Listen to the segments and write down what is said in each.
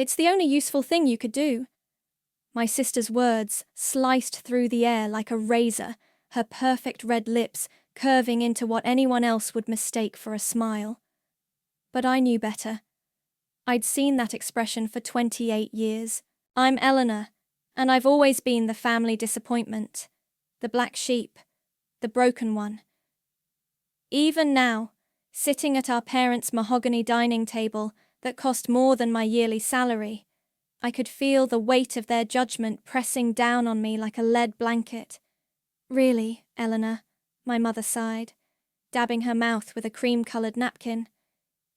It's the only useful thing you could do." My sister's words sliced through the air like a razor, her perfect red lips curving into what anyone else would mistake for a smile. But I knew better. I'd seen that expression for 28 years. I'm Eleanor, and I've always been the family disappointment, the black sheep, the broken one. Even now, sitting at our parents' mahogany dining table that cost more than my yearly salary, I could feel the weight of their judgment pressing down on me like a lead blanket. "Really, Eleanor," my mother sighed, dabbing her mouth with a cream-colored napkin.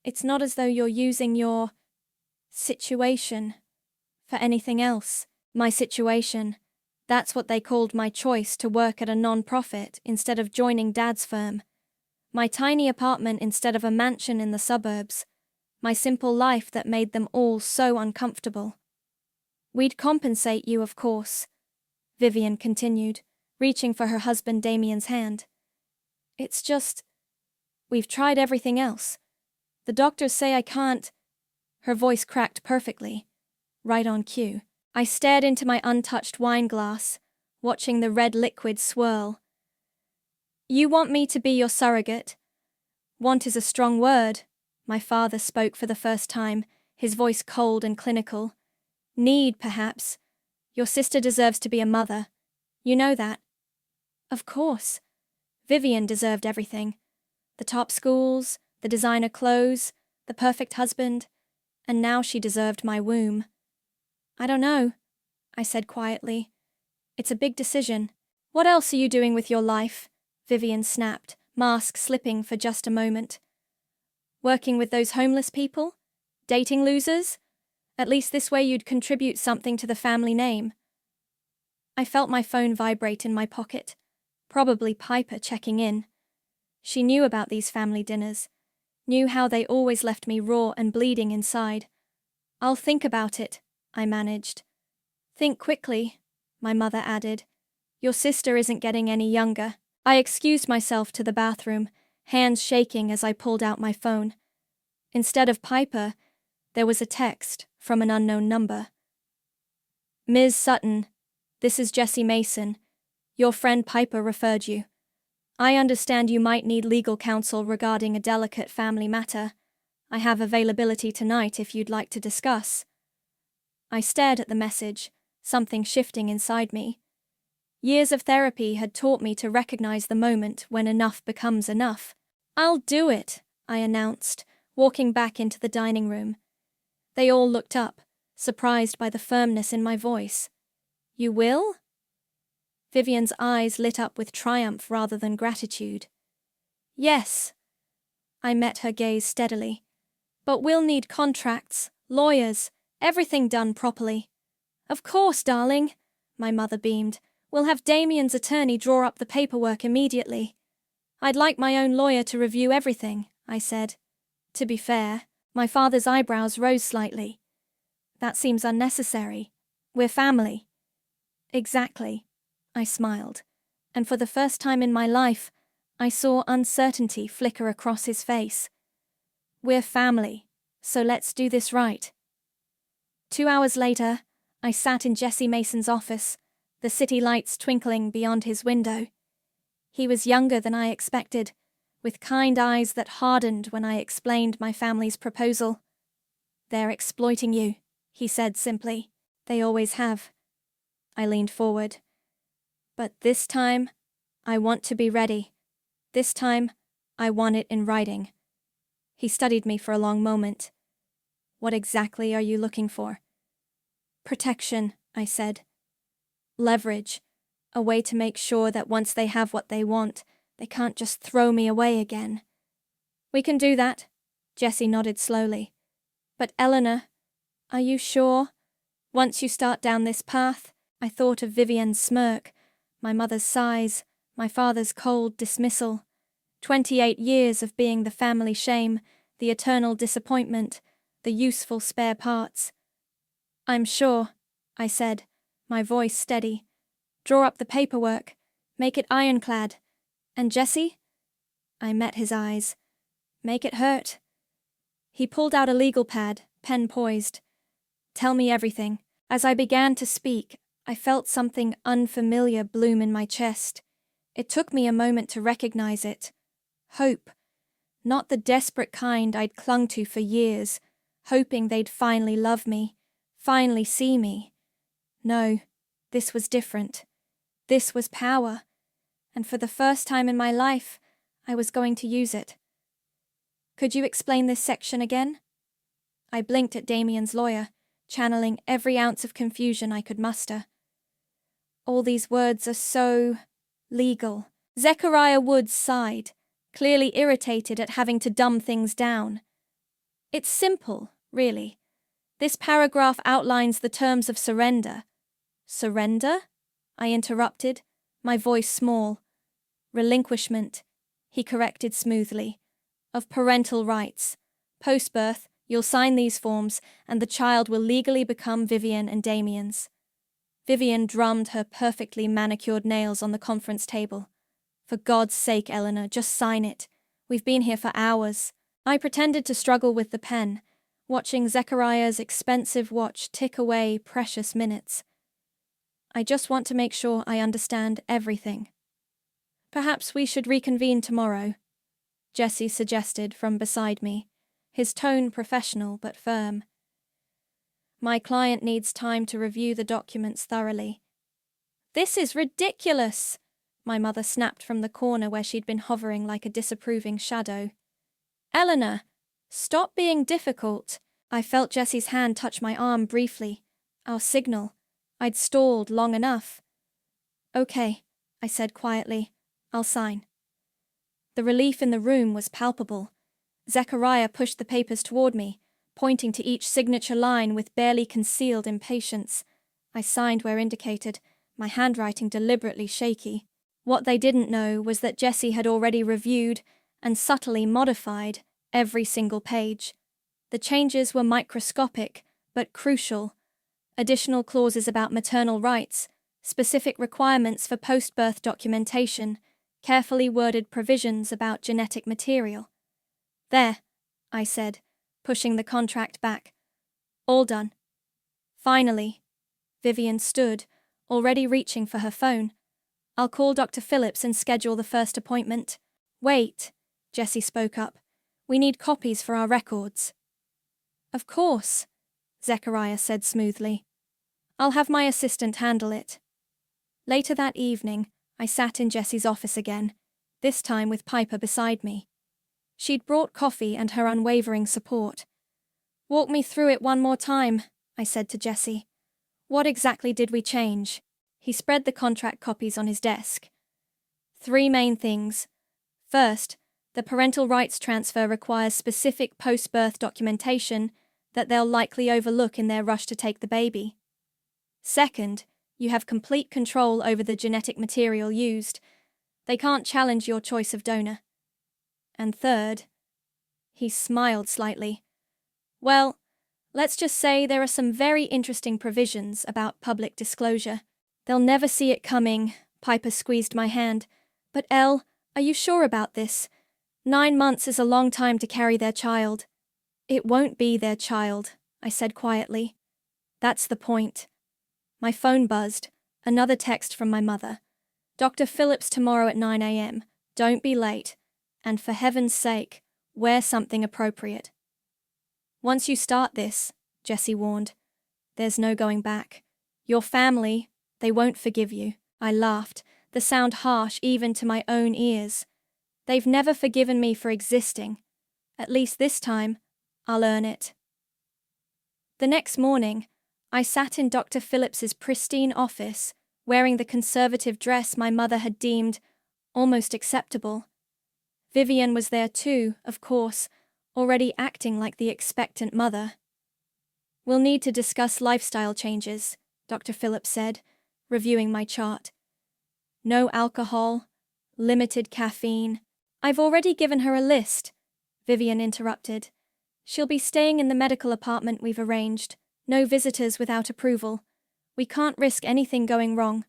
"It's not as though you're using your situation for anything else." My situation. That's what they called my choice to work at a non-profit instead of joining Dad's firm. My tiny apartment instead of a mansion in the suburbs. My simple life that made them all so uncomfortable. "We'd compensate you, of course," Vivian continued, reaching for her husband Damien's hand. "It's just, we've tried everything else. The doctors say I can't." Her voice cracked perfectly, right on cue. I stared into my untouched wine glass, watching the red liquid swirl. "You want me to be your surrogate?" "Want is a strong word," my father spoke for the first time, his voice cold and clinical. "Need, perhaps. Your sister deserves to be a mother. You know that." Of course. Vivian deserved everything. The top schools, the designer clothes, the perfect husband, and now she deserved my womb. "I don't know," I said quietly. "It's a big decision." "What else are you doing with your life?" Vivian snapped, mask slipping for just a moment. "Working with those homeless people? Dating losers? At least this way you'd contribute something to the family name." I felt my phone vibrate in my pocket. Probably Piper checking in. She knew about these family dinners, knew how they always left me raw and bleeding inside. "I'll think about it," I managed. "Think quickly," my mother added. "Your sister isn't getting any younger." I excused myself to the bathroom, hands shaking as I pulled out my phone. Instead of Piper, there was a text from an unknown number. "Ms. Sutton, this is Jessie Mason. Your friend Piper referred you. I understand you might need legal counsel regarding a delicate family matter. I have availability tonight if you'd like to discuss." I stared at the message, something shifting inside me. Years of therapy had taught me to recognize the moment when enough becomes enough. "I'll do it," I announced, walking back into the dining room. They all looked up, surprised by the firmness in my voice. "You will?" Vivian's eyes lit up with triumph rather than gratitude. "Yes." I met her gaze steadily. "But we'll need contracts, lawyers, everything done properly." "Of course, darling," my mother beamed. "We'll have Damien's attorney draw up the paperwork immediately." "I'd like my own lawyer to review everything," I said. To be fair, my father's eyebrows rose slightly. "That seems unnecessary. We're family." "Exactly," I smiled, and for the first time in my life, I saw uncertainty flicker across his face. "We're family, so let's do this right." 2 hours later, I sat in Jessie Mason's office, the city lights twinkling beyond his window. He was younger than I expected, with kind eyes that hardened when I explained my family's proposal. "They're exploiting you," he said simply. "They always have." I leaned forward. "But this time, I want to be ready. This time, I want it in writing." He studied me for a long moment. "What exactly are you looking for?" "Protection," I said. "Leverage. A way to make sure that once they have what they want, they can't just throw me away again." "We can do that," Jessie nodded slowly. "But Eleanor, are you sure? Once you start down this path," I thought of Vivian's smirk, my mother's sighs, my father's cold dismissal. 28 years of being the family shame, the eternal disappointment, the useful spare parts. "I'm sure," I said, my voice steady. "Draw up the paperwork. Make it ironclad. And Jessie?" I met his eyes. "Make it hurt." He pulled out a legal pad, pen poised. Tell me everything. As I began to speak, I felt something unfamiliar bloom in my chest. It took me a moment to recognize it. Hope. Not the desperate kind I'd clung to for years, hoping they'd finally love me, finally see me. No, this was different. This was power. And for the first time in my life, I was going to use it. Could you explain this section again? I blinked at Damien's lawyer, channeling every ounce of confusion I could muster. All these words are so legal. Zechariah Woods sighed, clearly irritated at having to dumb things down. It's simple, really. This paragraph outlines the terms of surrender. Surrender? I interrupted, my voice small. Relinquishment, he corrected smoothly, of parental rights. Post-birth, you'll sign these forms, and the child will legally become Vivian and Damien's. Vivian drummed her perfectly manicured nails on the conference table. For God's sake, Eleanor, just sign it. We've been here for hours. I pretended to struggle with the pen, watching Zechariah's expensive watch tick away precious minutes. I just want to make sure I understand everything. Perhaps we should reconvene tomorrow, Jesse suggested from beside me, his tone professional but firm. My client needs time to review the documents thoroughly. This is ridiculous, my mother snapped from the corner where she'd been hovering like a disapproving shadow. Eleanor, stop being difficult. I felt Jesse's hand touch my arm briefly. Our signal. I'd stalled long enough. Okay, I said quietly. I'll sign. The relief in the room was palpable. Zechariah pushed the papers toward me, pointing to each signature line with barely concealed impatience. I signed where indicated, my handwriting deliberately shaky. What they didn't know was that Jesse had already reviewed and subtly modified every single page. The changes were microscopic, but crucial. Additional clauses about maternal rights, specific requirements for post-birth documentation, carefully worded provisions about genetic material. There, I said, pushing the contract back. All done. Finally. Vivian stood, already reaching for her phone. I'll call Dr. Phillips and schedule the first appointment. Wait, Jessie spoke up. We need copies for our records. Of course, Zechariah said smoothly. I'll have my assistant handle it. Later that evening, I sat in Jessie's office again, this time with Piper beside me. She'd brought coffee and her unwavering support. Walk me through it one more time, I said to Jesse. What exactly did we change? He spread the contract copies on his desk. 3 main things. First, the parental rights transfer requires specific post-birth documentation that they'll likely overlook in their rush to take the baby. Second, you have complete control over the genetic material used. They can't challenge your choice of donor. And third, he smiled slightly. Well, let's just say there are some very interesting provisions about public disclosure. They'll never see it coming, Piper squeezed my hand. But Elle, are you sure about this? 9 months is a long time to carry their child. It won't be their child, I said quietly. That's the point. My phone buzzed, another text from my mother. Dr. Phillips tomorrow at 9 a.m. Don't be late. And for heaven's sake, wear something appropriate. Once you start this, Jessie warned, there's no going back. Your family, they won't forgive you. I laughed, the sound harsh even to my own ears. They've never forgiven me for existing. At least this time, I'll earn it. The next morning, I sat in Dr. Phillips's pristine office, wearing the conservative dress my mother had deemed almost acceptable. Vivian was there too, of course, already acting like the expectant mother. We'll need to discuss lifestyle changes, Dr. Phillips said, reviewing my chart. No alcohol, limited caffeine. I've already given her a list, Vivian interrupted. She'll be staying in the medical apartment we've arranged. No visitors without approval. We can't risk anything going wrong.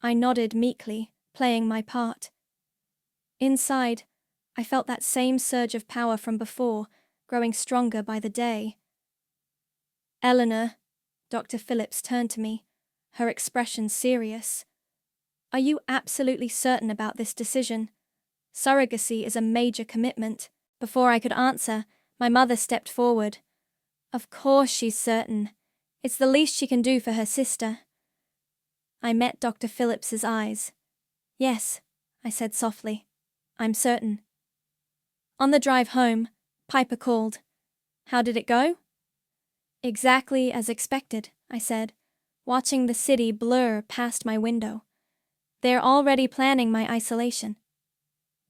I nodded meekly, playing my part. Inside, I felt that same surge of power from before, growing stronger by the day. Eleanor, Dr. Phillips turned to me, her expression serious. Are you absolutely certain about this decision? Surrogacy is a major commitment. Before I could answer, my mother stepped forward. Of course she's certain. It's the least she can do for her sister. I met Dr. Phillips's eyes. Yes, I said softly. I'm certain. On the drive home, Piper called. How did it go? Exactly as expected, I said, watching the city blur past my window. They're already planning my isolation.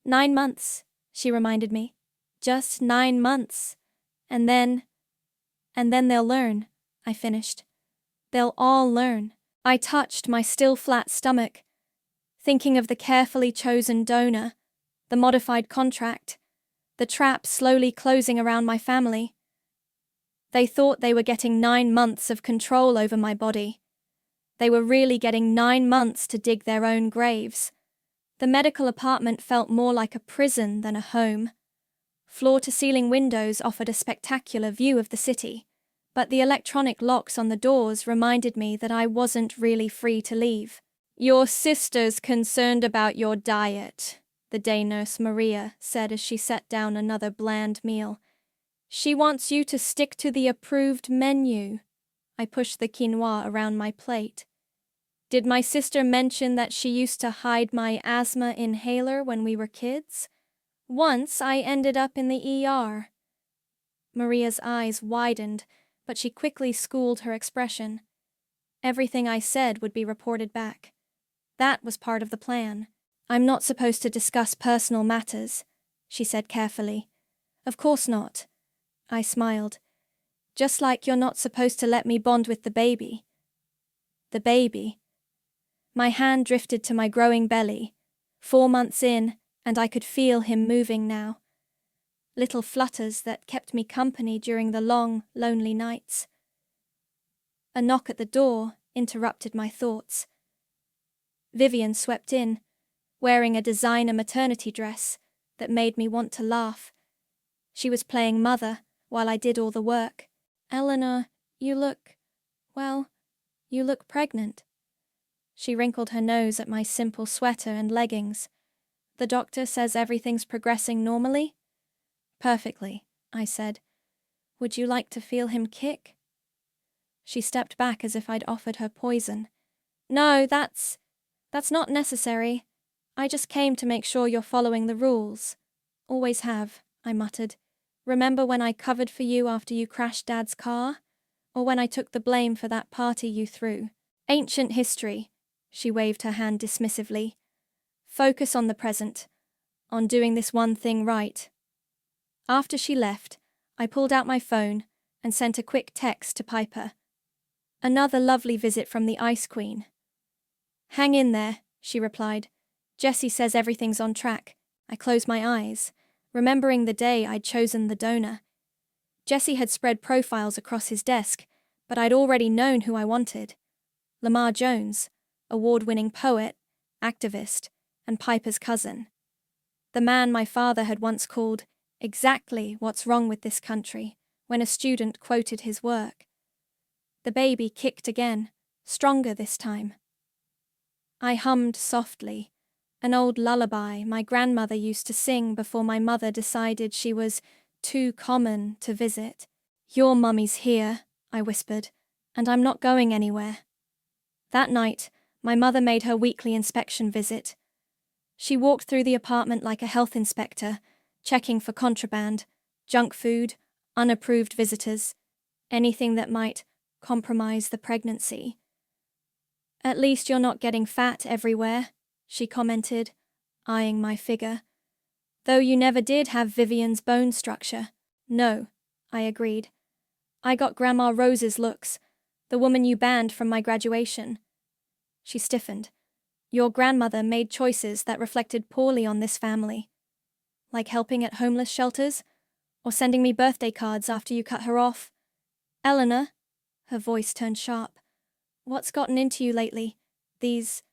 9 months, she reminded me. Just 9 months. And then they'll learn, I finished. They'll all learn. I touched my still flat stomach, thinking of the carefully chosen donor, the modified contract, the trap slowly closing around my family. They thought they were getting 9 months of control over my body. They were really getting 9 months to dig their own graves. The medical apartment felt more like a prison than a home. Floor-to-ceiling windows offered a spectacular view of the city, but the electronic locks on the doors reminded me that I wasn't really free to leave. Your sister's concerned about your diet, the day nurse Maria said as she set down another bland meal. She wants you to stick to the approved menu. I pushed the quinoa around my plate. Did my sister mention that she used to hide my asthma inhaler when we were kids? Once I ended up in the ER. Maria's eyes widened, but she quickly schooled her expression. Everything I said would be reported back. That was part of the plan. I'm not supposed to discuss personal matters, she said carefully. Of course not. I smiled. Just like you're not supposed to let me bond with the baby. The baby. My hand drifted to my growing belly. 4 months in, and I could feel him moving now. Little flutters that kept me company during the long, lonely nights. A knock at the door interrupted my thoughts. Vivian swept in, wearing a designer maternity dress that made me want to laugh. She was playing mother while I did all the work. Eleanor, you look pregnant. She wrinkled her nose at my simple sweater and leggings. The doctor says everything's progressing normally? Perfectly, I said. Would you like to feel him kick? She stepped back as if I'd offered her poison. No, that's not necessary. I just came to make sure you're following the rules. Always have, I muttered. Remember when I covered for you after you crashed Dad's car? Or when I took the blame for that party you threw? Ancient history, she waved her hand dismissively. Focus on the present, on doing this one thing right. After she left, I pulled out my phone and sent a quick text to Piper. Another lovely visit from the Ice Queen. Hang in there, she replied. Jessie says everything's on track. I closed my eyes, remembering the day I'd chosen the donor. Jessie had spread profiles across his desk, but I'd already known who I wanted. Lamar Jones, award-winning poet, activist, and Piper's cousin. The man my father had once called exactly what's wrong with this country when a student quoted his work. The baby kicked again, stronger this time. I hummed softly, an old lullaby my grandmother used to sing before my mother decided she was too common to visit. Your mummy's here, I whispered, and I'm not going anywhere. That night, my mother made her weekly inspection visit. She walked through the apartment like a health inspector, checking for contraband, junk food, unapproved visitors, anything that might compromise the pregnancy. At least you're not getting fat everywhere, she commented, eyeing my figure. Though you never did have Vivian's bone structure. No, I agreed. I got Grandma Rose's looks, the woman you banned from my graduation. She stiffened. Your grandmother made choices that reflected poorly on this family. Like helping at homeless shelters, or sending me birthday cards after you cut her off. Eleanor, her voice turned sharp. What's gotten into you lately? These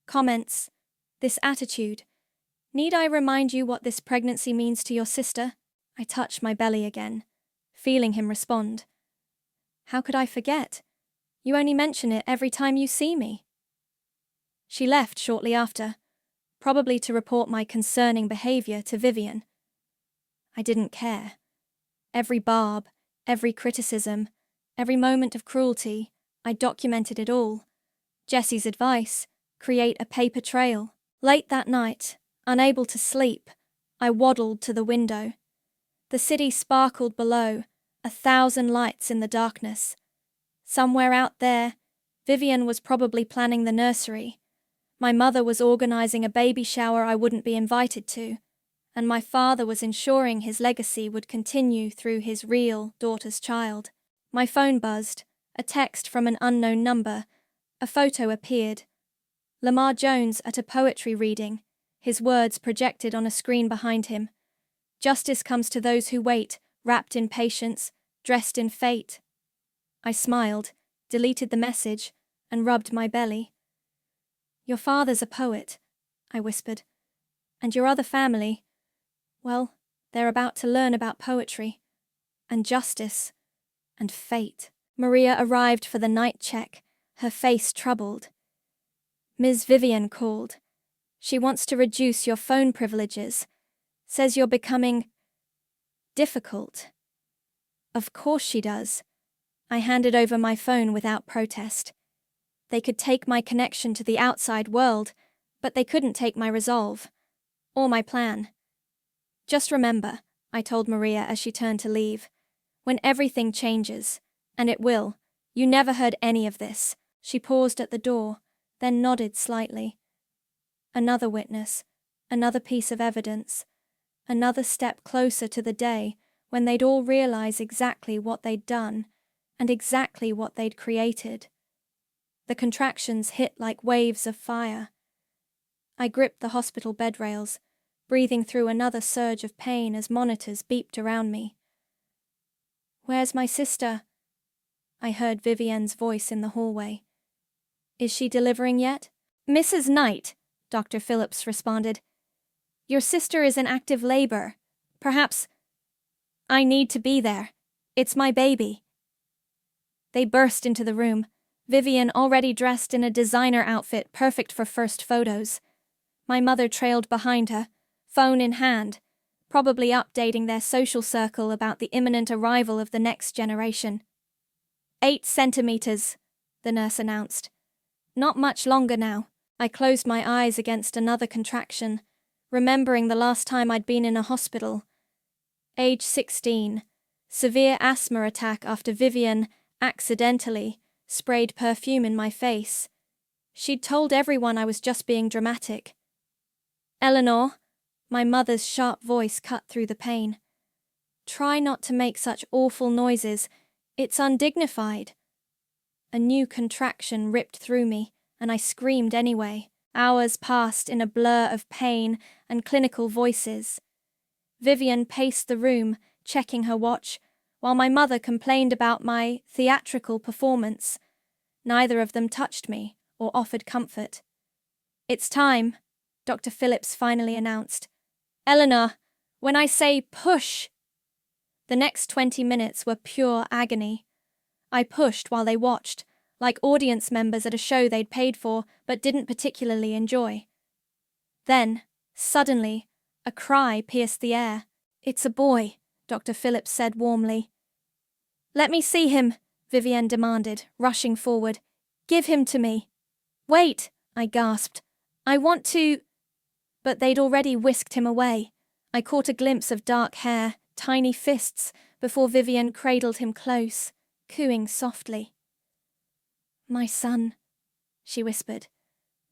comments, this attitude. Need I remind you what this pregnancy means to your sister? I touched my belly again, feeling him respond. How could I forget? You only mention it every time you see me. She left shortly after, probably to report my concerning behavior to Vivian. I didn't care. Every barb, every criticism, every moment of cruelty, I documented it all. Jessie's advice, create a paper trail. Late that night, unable to sleep, I waddled to the window. The city sparkled below, 1,000 lights in the darkness. Somewhere out there, Vivian was probably planning the nursery. My mother was organizing a baby shower I wouldn't be invited to, and my father was ensuring his legacy would continue through his real daughter's child. My phone buzzed, a text from an unknown number. A photo appeared. Lamar Jones at a poetry reading, his words projected on a screen behind him. Justice comes to those who wait, wrapped in patience, dressed in fate. I smiled, deleted the message, and rubbed my belly. Your father's a poet, I whispered. And your other family, well, they're about to learn about poetry, and justice, and fate. Maria arrived for the night check, her face troubled. Ms. Vivian called. She wants to reduce your phone privileges. Says you're becoming difficult. Of course she does. I handed over my phone without protest. They could take my connection to the outside world, but they couldn't take my resolve. Or my plan. Just remember, I told Maria as she turned to leave, when everything changes, and it will, you never heard any of this. She paused at the door, then nodded slightly. Another witness, another piece of evidence, another step closer to the day when they'd all realize exactly what they'd done and exactly what they'd created. The contractions hit like waves of fire. I gripped the hospital bed rails, breathing through another surge of pain as monitors beeped around me. Where's my sister? I heard Vivian's voice in the hallway. Is she delivering yet? Mrs. Knight, Dr. Phillips responded. Your sister is in active labor. Perhaps... I need to be there. It's my baby. They burst into the room, Vivian already dressed in a designer outfit perfect for first photos. My mother trailed behind her, phone in hand, probably updating their social circle about the imminent arrival of the next generation. 8 centimeters, the nurse announced. Not much longer now. I closed my eyes against another contraction, remembering the last time I'd been in a hospital. Age 16, severe asthma attack after Vivian, accidentally, sprayed perfume in my face. She'd told everyone I was just being dramatic. Eleanor, my mother's sharp voice cut through the pain. Try not to make such awful noises. It's undignified. A new contraction ripped through me, and I screamed anyway. Hours passed in a blur of pain and clinical voices. Vivian paced the room, checking her watch, while my mother complained about my theatrical performance. Neither of them touched me or offered comfort. It's time, Dr. Phillips finally announced. Eleanor, when I say push... The next 20 minutes were pure agony. I pushed while they watched, like audience members at a show they'd paid for but didn't particularly enjoy. Then, suddenly, a cry pierced the air. It's a boy, Dr. Phillips said warmly. Let me see him, Vivian demanded, rushing forward. Give him to me. Wait, I gasped. I want to... But they'd already whisked him away. I caught a glimpse of dark hair, tiny fists, before Vivian cradled him close, cooing softly. My son, she whispered.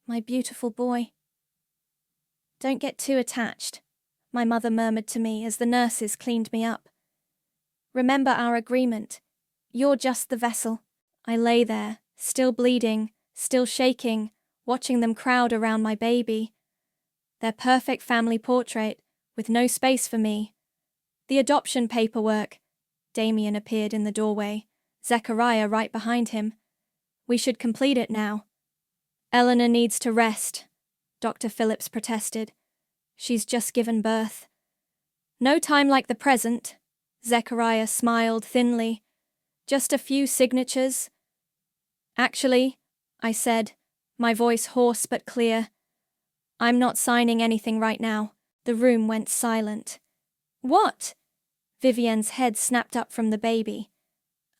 My beautiful boy. Don't get too attached, my mother murmured to me as the nurses cleaned me up. Remember our agreement. You're just the vessel. I lay there, still bleeding, still shaking, watching them crowd around my baby. Their perfect family portrait, with no space for me. The adoption paperwork. Damien appeared in the doorway, Zechariah right behind him. We should complete it now. Eleanor needs to rest, Dr. Phillips protested. She's just given birth. No time like the present, Zechariah smiled thinly. Just a few signatures. Actually, I said, my voice hoarse but clear, I'm not signing anything right now. The room went silent. What? Vivienne's head snapped up from the baby.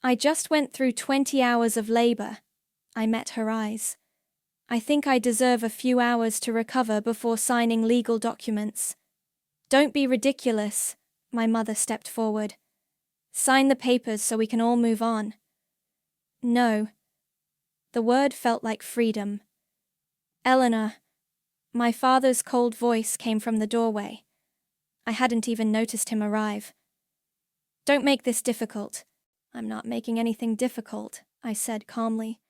I just went through 20 hours of labor. I met her eyes. I think I deserve a few hours to recover before signing legal documents. Don't be ridiculous, my mother stepped forward. Sign the papers so we can all move on. No. The word felt like freedom. Eleanor. My father's cold voice came from the doorway. I hadn't even noticed him arrive. Don't make this difficult. I'm not making anything difficult, I said calmly.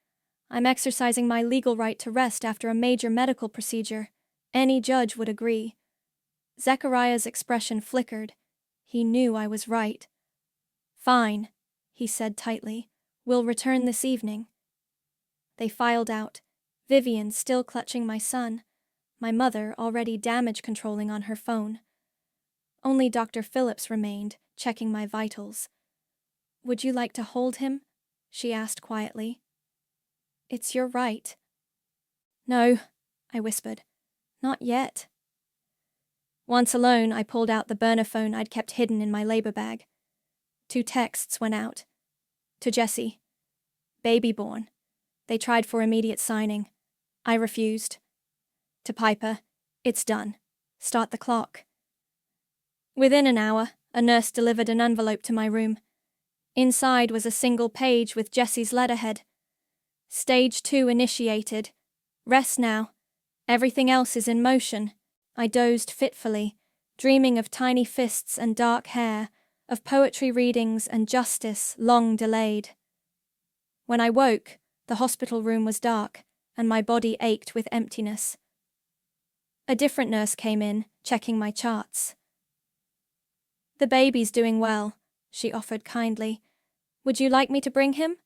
I'm exercising my legal right to rest after a major medical procedure. Any judge would agree. Zechariah's expression flickered. He knew I was right. Fine, he said tightly. We'll return this evening. They filed out, Vivienne still clutching my son, my mother already damage controlling on her phone. Only Dr. Phillips remained, checking my vitals. Would you like to hold him? She asked quietly. It's your right. No, I whispered. Not yet. Once alone, I pulled out the burner phone I'd kept hidden in my labor bag. 2 texts went out. To Jessie. Baby born. They tried for immediate signing. I refused. To Piper. It's done. Start the clock. Within an hour, a nurse delivered an envelope to my room. Inside was a single page with Jessie's letterhead. Stage 2 initiated. Rest now. Everything else is in motion. I dozed fitfully, dreaming of tiny fists and dark hair, of poetry readings and justice long delayed. When I woke, the hospital room was dark, and my body ached with emptiness. A different nurse came in, checking my charts. The baby's doing well, she offered kindly. Would you like me to bring him?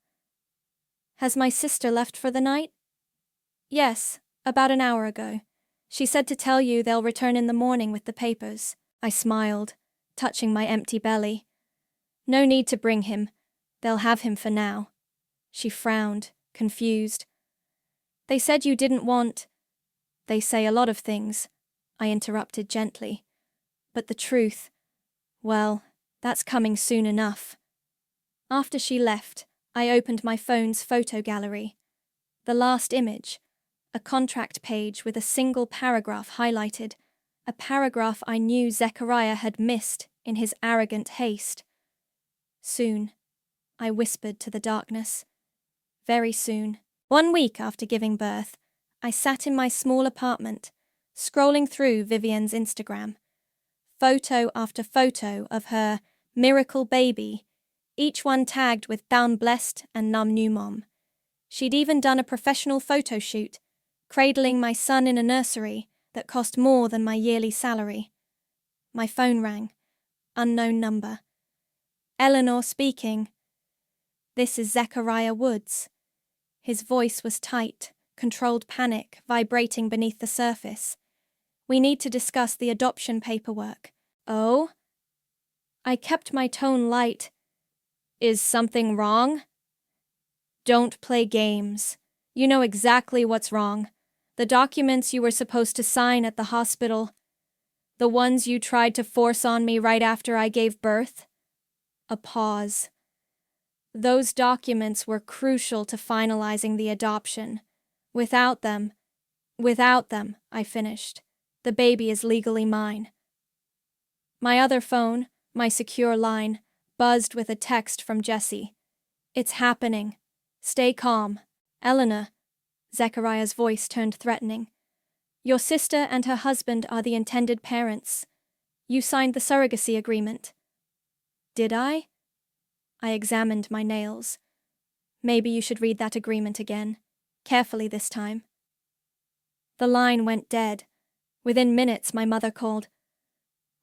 Has my sister left for the night? Yes, about an hour ago. She said to tell you they'll return in the morning with the papers. I smiled, touching my empty belly. No need to bring him. They'll have him for now. She frowned, confused. They said you didn't want... They say a lot of things, I interrupted gently. But the truth, well, that's coming soon enough. After she left, I opened my phone's photo gallery. The last image, a contract page with a single paragraph highlighted, a paragraph I knew Zechariah had missed in his arrogant haste. Soon, I whispered to the darkness. Very soon. 1 week after giving birth, I sat in my small apartment, scrolling through Vivienne's Instagram. Photo after photo of her miracle baby, each one tagged with Down Blessed and Num New Mom. She'd even done a professional photo shoot, cradling my son in a nursery that cost more than my yearly salary. My phone rang. Unknown number. Eleanor speaking. This is Zechariah Woods. His voice was tight, controlled panic vibrating beneath the surface. We need to discuss the adoption paperwork. Oh? I kept my tone light. Is something wrong? Don't play games. You know exactly what's wrong. The documents you were supposed to sign at the hospital. The ones you tried to force on me right after I gave birth. A pause. Those documents were crucial to finalizing the adoption. Without them, I finished. The baby is legally mine. My other phone, my secure line, buzzed with a text from Jessie. It's happening. Stay calm. Eleanor. Zechariah's voice turned threatening. Your sister and her husband are the intended parents. You signed the surrogacy agreement. Did I? I examined my nails. Maybe you should read that agreement again. Carefully this time. The line went dead. Within minutes, my mother called.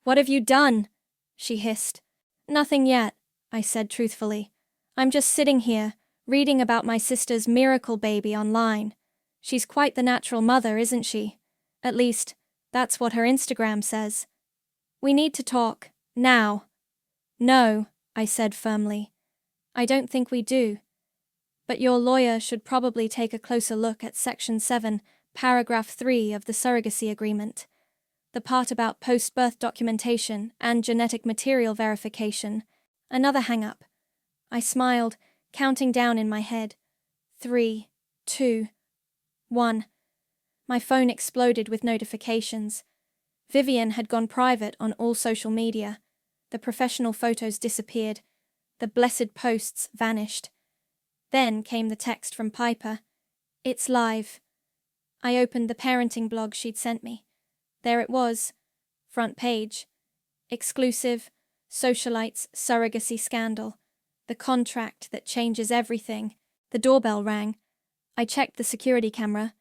What have you done? She hissed. Nothing yet, I said truthfully. I'm just sitting here, reading about my sister's miracle baby online. She's quite the natural mother, isn't she? At least, that's what her Instagram says. We need to talk, now. No, I said firmly. I don't think we do. But your lawyer should probably take a closer look at Section 7, Paragraph 3 of the Surrogacy Agreement. The part about post-birth documentation and genetic material verification. Another hang-up. I smiled, counting down in my head. 3, 2, 1. My phone exploded with notifications. Vivian had gone private on all social media. The professional photos disappeared. The blessed posts vanished. Then came the text from Piper. It's live. I opened the parenting blog she'd sent me. There it was. Front page. Exclusive. Socialites' surrogacy scandal. The contract that changes everything. The doorbell rang. I checked the security camera.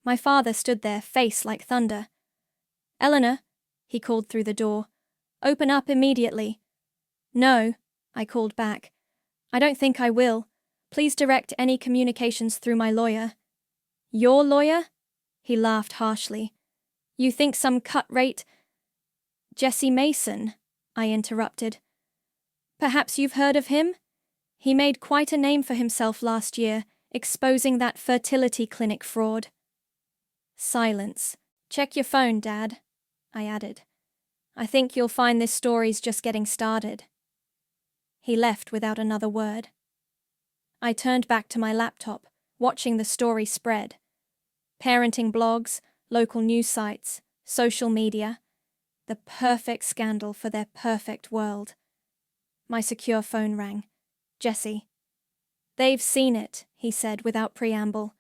My father stood there, face like thunder. Eleanor, he called through the door. Open up immediately. No, I called back. I don't think I will. Please direct any communications through my lawyer. Your lawyer? He laughed harshly. You think some cut-rate... Jesse Mason, I interrupted. Perhaps you've heard of him? He made quite a name for himself last year, exposing that fertility clinic fraud. Silence. Check your phone, Dad, I added. I think you'll find this story's just getting started. He left without another word. I turned back to my laptop, watching the story spread. Parenting blogs, local news sites, social media. The perfect scandal for their perfect world. My secure phone rang. Jesse. They've seen it, he said without preamble.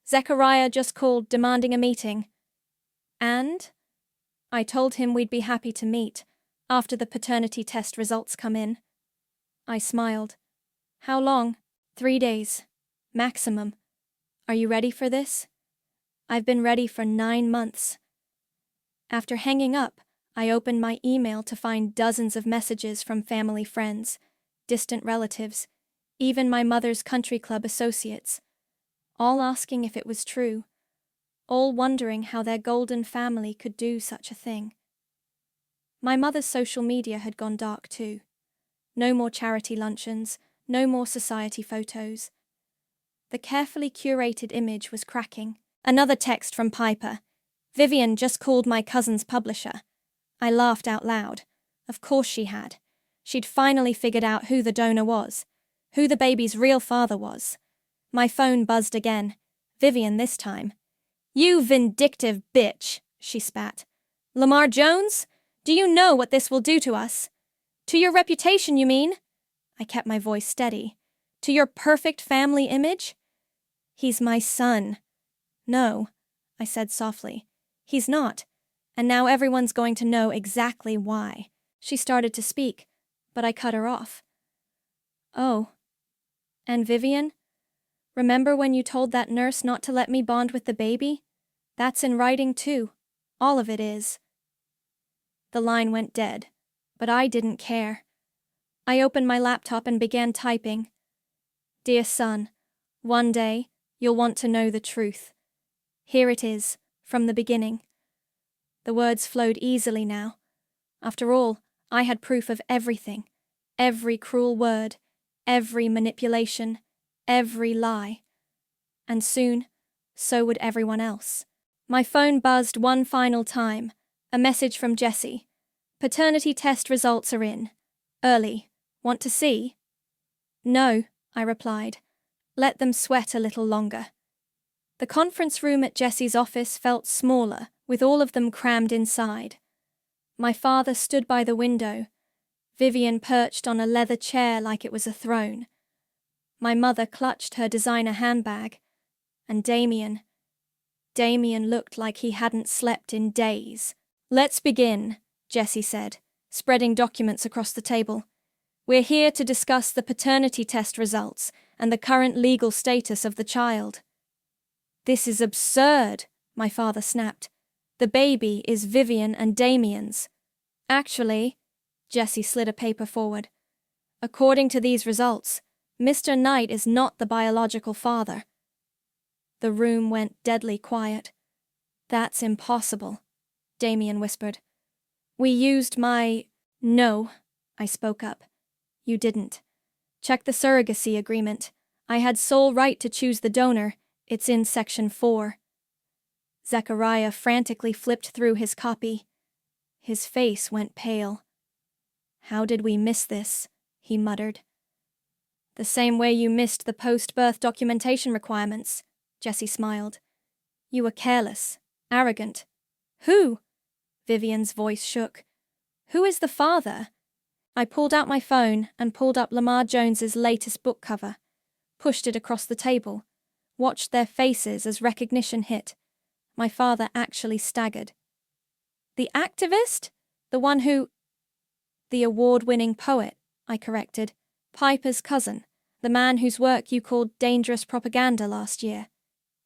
Zechariah just called demanding a meeting. And? I told him we'd be happy to meet, after the paternity test results come in. I smiled. How long? 3 days. Maximum. Are you ready for this? I've been ready for 9 months. After hanging up, I opened my email to find dozens of messages from family friends, distant relatives, even my mother's country club associates, all asking if it was true, all wondering how their golden family could do such a thing. My mother's social media had gone dark too. No more charity luncheons, no more society photos. The carefully curated image was cracking. Another text from Piper. Vivian just called my cousin's publisher. I laughed out loud. Of course she had. She'd finally figured out who the donor was, who the baby's real father was. My phone buzzed again. Vivian this time. You vindictive bitch, she spat. Lamar Jones? Do you know what this will do to us? To your reputation, you mean? I kept my voice steady. To your perfect family image? He's my son. No, I said softly. He's not. And now everyone's going to know exactly why. She started to speak, but I cut her off. Oh. And Vivian? Remember when you told that nurse not to let me bond with the baby? That's in writing too. All of it is. The line went dead, but I didn't care. I opened my laptop and began typing. Dear son, one day you'll want to know the truth. Here it is, from the beginning. The words flowed easily now. After all, I had proof of everything. Every cruel word, every manipulation, every lie. And soon, so would everyone else. My phone buzzed one final time. A message from Jesse. Paternity test results are in. Early. Want to see? No, I replied. Let them sweat a little longer. The conference room at Jesse's office felt smaller, with all of them crammed inside. My father stood by the window. Vivian perched on a leather chair like it was a throne. My mother clutched her designer handbag. And Damien looked like he hadn't slept in days. Let's begin, Jesse said, spreading documents across the table. We're here to discuss the paternity test results and the current legal status of the child. This is absurd, my father snapped. The baby is Vivian and Damien's. Actually, Jesse slid a paper forward. According to these results, Mr. Knight is not the biological father. The room went deadly quiet. That's impossible, Damien whispered. We used my... No, I spoke up. You didn't. Check the surrogacy agreement. I had sole right to choose the donor. It's in Section 4. Zechariah frantically flipped through his copy. His face went pale. How did we miss this? He muttered. The same way you missed the post-birth documentation requirements, Jessie smiled. You were careless, arrogant. Who? Vivian's voice shook. Who is the father? I pulled out my phone and pulled up Lamar Jones's latest book cover, pushed it across the table, watched their faces as recognition hit. My father actually staggered. The activist? The one who… The award-winning poet, I corrected. Piper's cousin, the man whose work you called dangerous propaganda last year.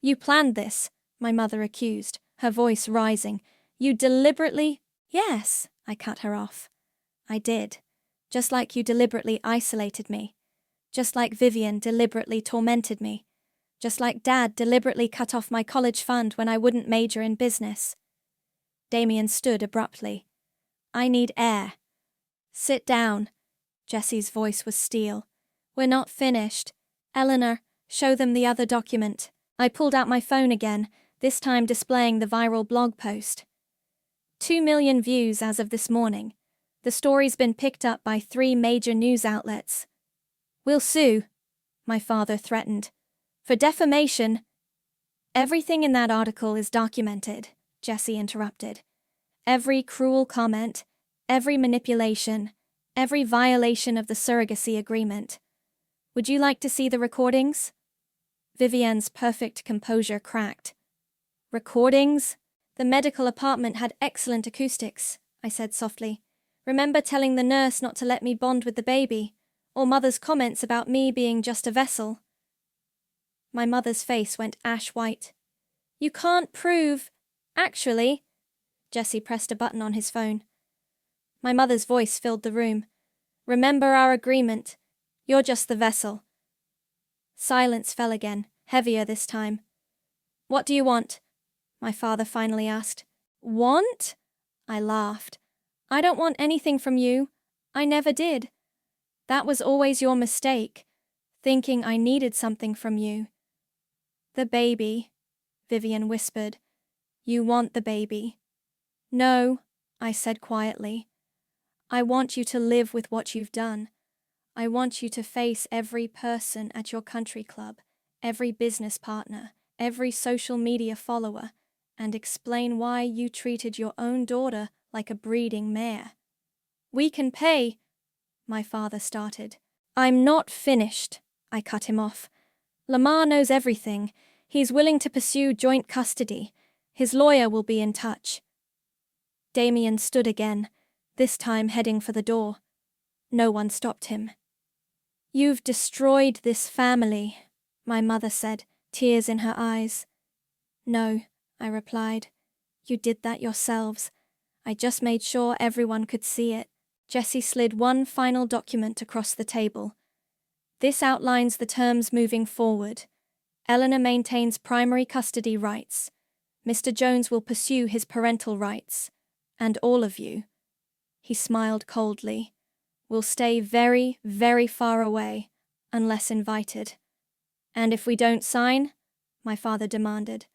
You planned this, my mother accused, her voice rising. You deliberately… Yes, I cut her off. I did. Just like you deliberately isolated me. Just like Vivian deliberately tormented me. Just like Dad deliberately cut off my college fund when I wouldn't major in business. Damien stood abruptly. I need air. Sit down. Jessie's voice was steel. We're not finished. Eleanor, show them the other document. I pulled out my phone again, this time displaying the viral blog post. 2 million views as of this morning. The story's been picked up by 3 major news outlets. We'll sue, my father threatened. For defamation. Everything in that article is documented, Jessie interrupted. Every cruel comment, every manipulation, every violation of the surrogacy agreement. Would you like to see the recordings? Vivian's perfect composure cracked. Recordings? The medical apartment had excellent acoustics, I said softly. Remember telling the nurse not to let me bond with the baby, or Mother's comments about me being just a vessel. My mother's face went ash-white. You can't prove… Actually… Jessie pressed a button on his phone. My mother's voice filled the room. Remember our agreement. You're just the vessel. Silence fell again, heavier this time. What do you want? My father finally asked. Want? I laughed. I don't want anything from you. I never did. That was always your mistake, thinking I needed something from you. The baby, Vivian whispered. You want the baby. No, I said quietly. I want you to live with what you've done. I want you to face every person at your country club, every business partner, every social media follower, and explain why you treated your own daughter like a breeding mare. We can pay, my father started. I'm not finished, I cut him off. Lamar knows everything. He's willing to pursue joint custody. His lawyer will be in touch. Damien stood again, this time heading for the door. No one stopped him. You've destroyed this family, my mother said, tears in her eyes. No, I replied. You did that yourselves. I just made sure everyone could see it. Jessie slid one final document across the table. This outlines the terms moving forward. Eleanor maintains primary custody rights. Mr. Jones will pursue his parental rights. And all of you, he smiled coldly, will stay very, very far away, unless invited. And if we don't sign, my father demanded.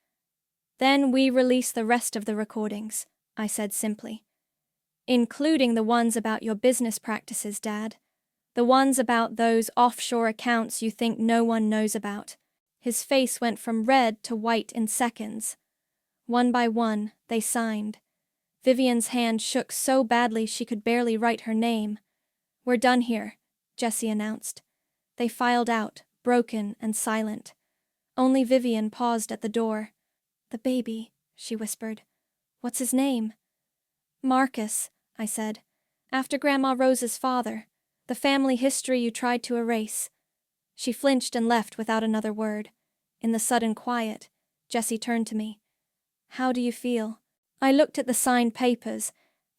Then we release the rest of the recordings, I said simply. Including the ones about your business practices, Dad. The ones about those offshore accounts you think no one knows about. His face went from red to white in seconds. One by one, they signed. Vivian's hand shook so badly she could barely write her name. We're done here, Jessie announced. They filed out, broken and silent. Only Vivian paused at the door. The baby, she whispered. What's his name? Marcus, I said. After Grandma Rose's father. The family history you tried to erase. She flinched and left without another word. In the sudden quiet, Jessie turned to me. How do you feel? I looked at the signed papers,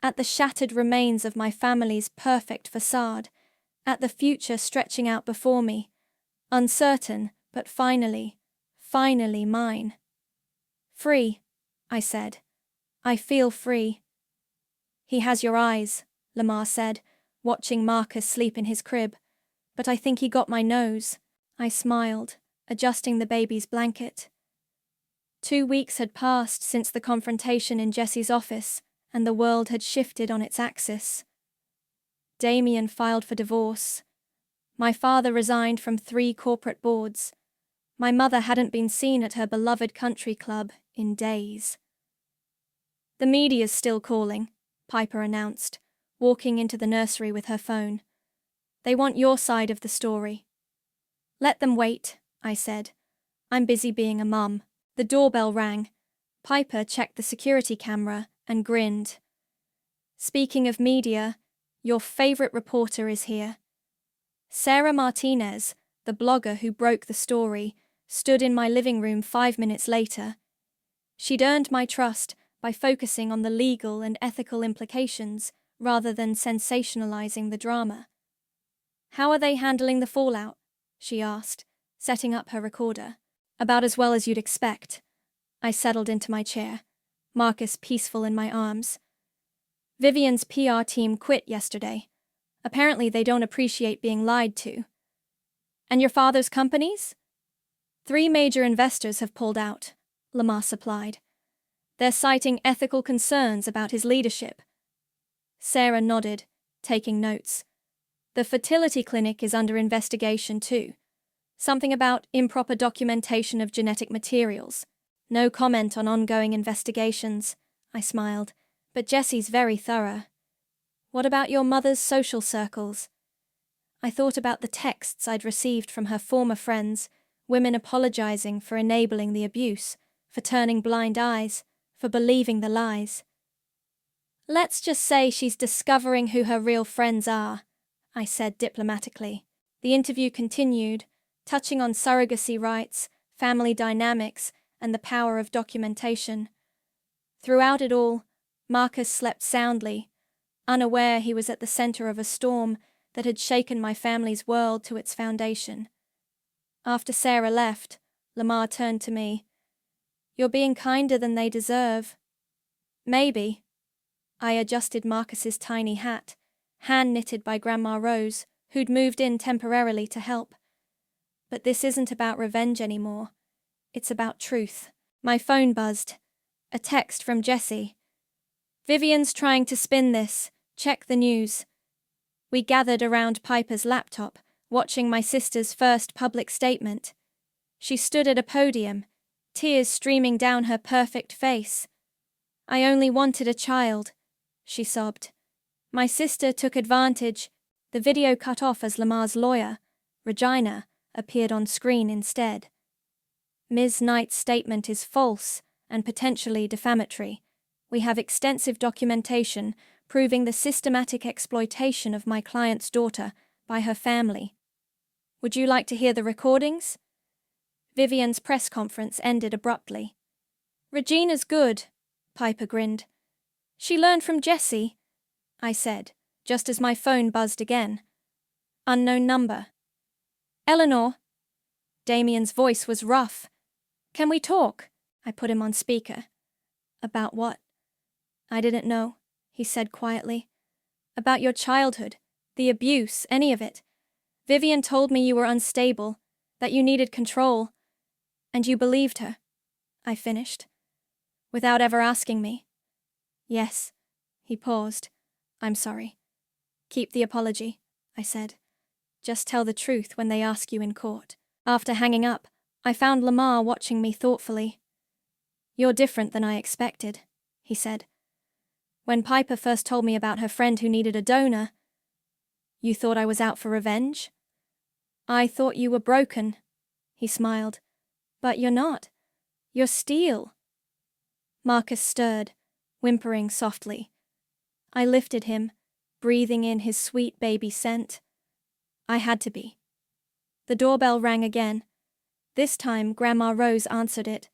at the shattered remains of my family's perfect facade, at the future stretching out before me, uncertain, but finally mine. Free, I said. I feel free. He has your eyes, Lamar said, watching Marcus sleep in his crib. but I think he got my nose. I smiled, adjusting the baby's blanket. 2 weeks had passed since the confrontation in Jesse's office, and the world had shifted on its axis. Damien filed for divorce. My father resigned from 3 corporate boards. My mother hadn't been seen at her beloved country club in days. "The media's still calling," Piper announced, walking into the nursery with her phone. "They want your side of the story." "Let them wait," I said. "I'm busy being a mum." The doorbell rang. Piper checked the security camera and grinned. "Speaking of media, your favorite reporter is here." Sarah Martinez, the blogger who broke the story, stood in my living room 5 minutes later. She'd earned my trust by focusing on the legal and ethical implications rather than sensationalizing the drama. "How are they handling the fallout?" she asked, setting up her recorder. "About as well as you'd expect." I settled into my chair, Marcus peaceful in my arms. "Vivian's PR team quit yesterday. Apparently they don't appreciate being lied to." "And your father's companies?" "3 major investors have pulled out," Lamar supplied. "They're citing ethical concerns about his leadership." Sarah nodded, taking notes. "The fertility clinic is under investigation too. Something about improper documentation of genetic materials. No comment on ongoing investigations," I smiled, "but Jesse's very thorough." "What about your mother's social circles?" I thought about the texts I'd received from her former friends, women apologizing for enabling the abuse, for turning blind eyes, for believing the lies. "Let's just say she's discovering who her real friends are," I said diplomatically. The interview continued, touching on surrogacy rights, family dynamics, and the power of documentation. Throughout it all, Marcus slept soundly, unaware he was at the center of a storm that had shaken my family's world to its foundation. After Sarah left, Lamar turned to me. "You're being kinder than they deserve." "Maybe." I adjusted Marcus's tiny hat, hand-knitted by Grandma Rose, who'd moved in temporarily to help. "But this isn't about revenge anymore. It's about truth." My phone buzzed. A text from Jesse. "Vivian's trying to spin this. Check the news." We gathered around Piper's laptop, watching my sister's first public statement. She stood at a podium, tears streaming down her perfect face. "I only wanted a child," she sobbed. "My sister took advantage." The video cut off as Lamar's lawyer, Regina, appeared on screen instead. "Ms. Knight's statement is false and potentially defamatory. We have extensive documentation proving the systematic exploitation of my client's daughter by her family. Would you like to hear the recordings?" Vivian's press conference ended abruptly. "Regina's good," Piper grinned. "She learned from Jesse," I said, just as my phone buzzed again. Unknown number. "Eleanor." Damien's voice was rough. "Can we talk?" I put him on speaker. "About what?" "I didn't know," he said quietly. "About your childhood, the abuse, any of it. Vivian told me you were unstable, that you needed control. And you believed her," I finished. "Without ever asking me." "Yes." He paused. "I'm sorry." "Keep the apology," I said. "Just tell the truth when they ask you in court." After hanging up, I found Lamar watching me thoughtfully. "You're different than I expected," he said. "When Piper first told me about her friend who needed a donor..." "You thought I was out for revenge?" "I thought you were broken," he smiled. "But you're not. You're steel." Marcus stirred, whimpering softly. I lifted him, breathing in his sweet baby scent. I had to be. The doorbell rang again. This time Grandma Rose answered it.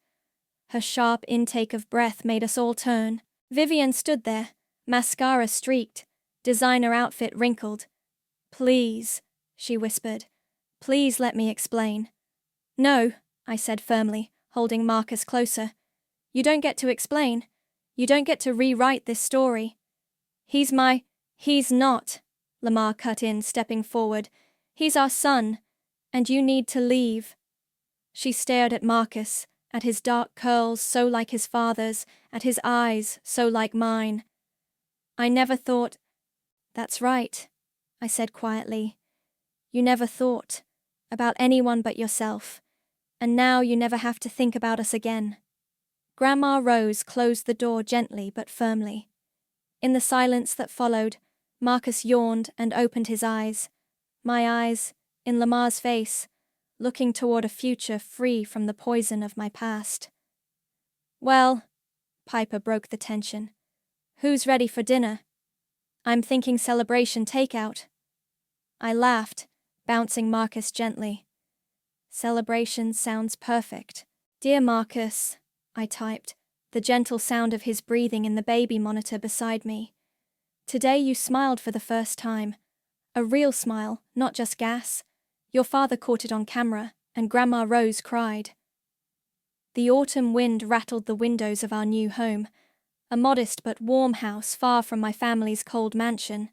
Her sharp intake of breath made us all turn. Vivian stood there, mascara streaked, designer outfit wrinkled. "Please," she whispered. "Please let me explain." "No," I said firmly, holding Marcus closer. "You don't get to explain. You don't get to rewrite this story." "He's not," Lamar cut in, stepping forward. He's our son, and you need to leave. She stared at Marcus, at his dark curls so like his father's, at his eyes so like mine. I never thought. That's right, I said quietly. You never thought about anyone but yourself, and now you never have to think about us again. Grandma Rose closed the door gently but firmly. In the silence that followed, Marcus yawned and opened his eyes. My eyes, in Lamar's face, looking toward a future free from the poison of my past. Well, Piper broke the tension. Who's ready for dinner? I'm thinking celebration takeout. I laughed, bouncing Marcus gently. Celebration sounds perfect. Dear Marcus, I typed, the gentle sound of his breathing in the baby monitor beside me. Today you smiled for the first time. A real smile, not just gas. Your father caught it on camera, and Grandma Rose cried. The autumn wind rattled the windows of our new home, a modest but warm house far from my family's cold mansion.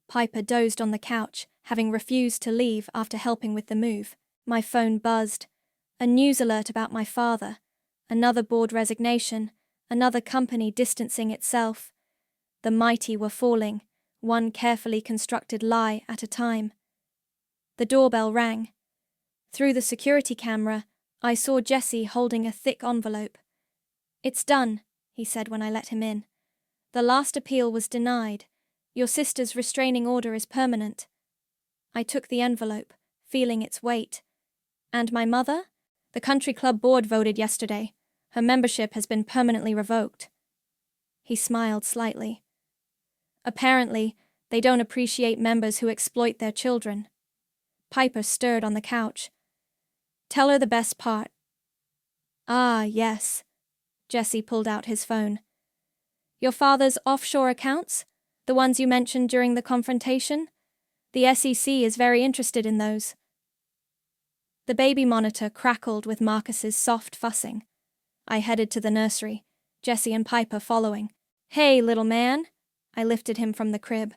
Piper dozed on the couch, having refused to leave after helping with the move. My phone buzzed. A news alert about my father. Another board resignation. Another company distancing itself. The mighty were falling, one carefully constructed lie at a time. The doorbell rang. Through the security camera, I saw Jesse holding a thick envelope. It's done, he said when I let him in. The last appeal was denied. Your sister's restraining order is permanent. I took the envelope, feeling its weight. And my mother? The country club board voted yesterday. Her membership has been permanently revoked. He smiled slightly. Apparently, they don't appreciate members who exploit their children. Piper stirred on the couch. Tell her the best part. Ah, yes. Jesse pulled out his phone. Your father's offshore accounts? The ones you mentioned during the confrontation? The SEC is very interested in those. The baby monitor crackled with Marcus's soft fussing. I headed to the nursery, Jesse and Piper following. Hey, little man. I lifted him from the crib.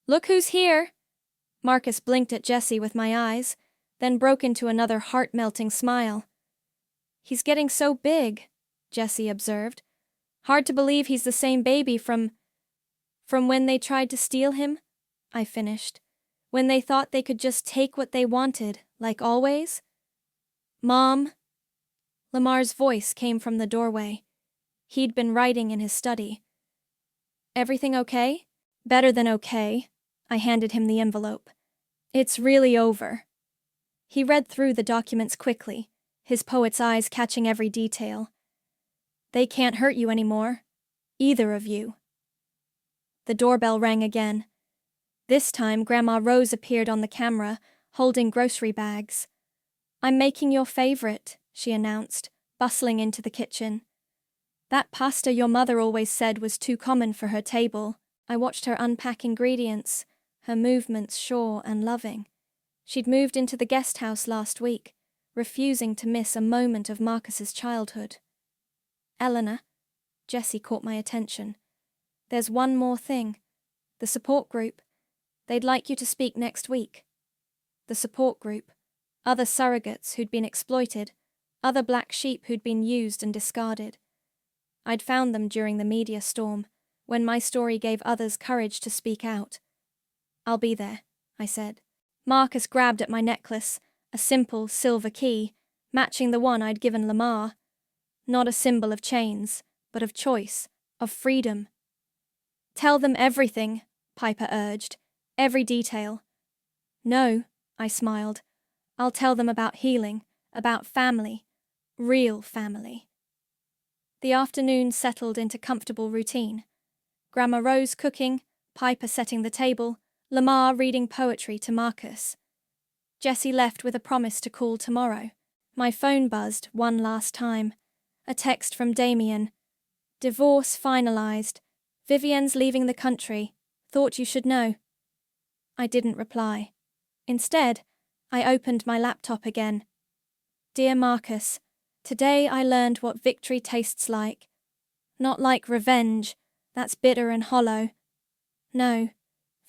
Look who's here. Marcus blinked at Jesse with my eyes, then broke into another heart-melting smile. He's getting so big, Jesse observed. Hard to believe he's the same baby from when they tried to steal him, I finished. When they thought they could just take what they wanted, like always. Mom. Lamar's voice came from the doorway. He'd been writing in his study. Everything okay? Better than okay. I handed him the envelope. It's really over. He read through the documents quickly, his poet's eyes catching every detail. They can't hurt you anymore. Either of you. The doorbell rang again. This time Grandma Rose appeared on the camera, holding grocery bags. I'm making your favorite, she announced, bustling into the kitchen. That pasta your mother always said was too common for her table. I watched her unpack ingredients, her movements sure and loving. She'd moved into the guest house last week, refusing to miss a moment of Marcus's childhood. Eleanor, Jesse caught my attention. There's one more thing. The support group. They'd like you to speak next week. The support group. Other surrogates who'd been exploited, other black sheep who'd been used and discarded. I'd found them during the media storm, when my story gave others courage to speak out. I'll be there, I said. Marcus grabbed at my necklace, a simple silver key, matching the one I'd given Lamar. Not a symbol of chains, but of choice, of freedom. Tell them everything, Piper urged. Every detail. No, I smiled. I'll tell them about healing, about family, real family. The afternoon settled into comfortable routine. Grandma Rose cooking, Piper setting the table, Lamar reading poetry to Marcus. Jesse left with a promise to call tomorrow. My phone buzzed one last time. A text from Damien. Divorce finalized. Vivienne's leaving the country. Thought you should know. I didn't reply. Instead, I opened my laptop again. Dear Marcus, today I learned what victory tastes like. Not like revenge, that's bitter and hollow. No,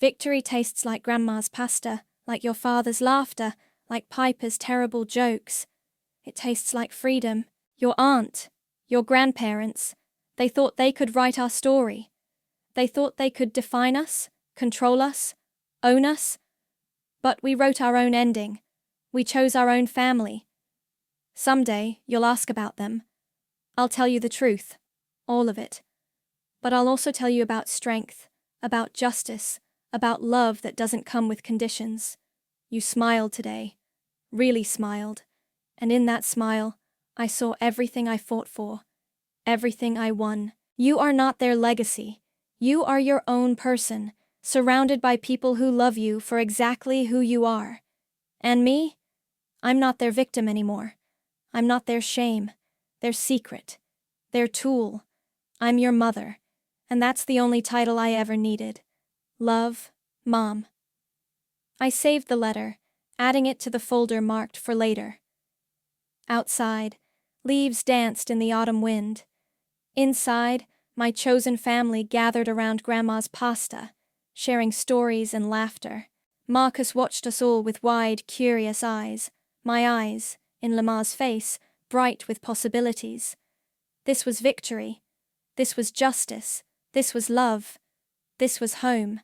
victory tastes like Grandma's pasta, like your father's laughter, like Piper's terrible jokes. It tastes like freedom. Your aunt, your grandparents, they thought they could write our story. They thought they could define us, control us, own us. But we wrote our own ending. We chose our own family. Someday, you'll ask about them. I'll tell you the truth, all of it. But I'll also tell you about strength, about justice, about love that doesn't come with conditions. You smiled today, really smiled, and in that smile, I saw everything I fought for, everything I won. You are not their legacy. You are your own person, surrounded by people who love you for exactly who you are. And me? I'm not their victim anymore. I'm not their shame, their secret, their tool. I'm your mother, and that's the only title I ever needed. Love, Mom. I saved the letter, adding it to the folder marked for later. Outside, leaves danced in the autumn wind. Inside, my chosen family gathered around Grandma's pasta, sharing stories and laughter. Marcus watched us all with wide, curious eyes, my eyes, in Lamar's face, bright with possibilities. This was victory. This was justice. This was love. This was home.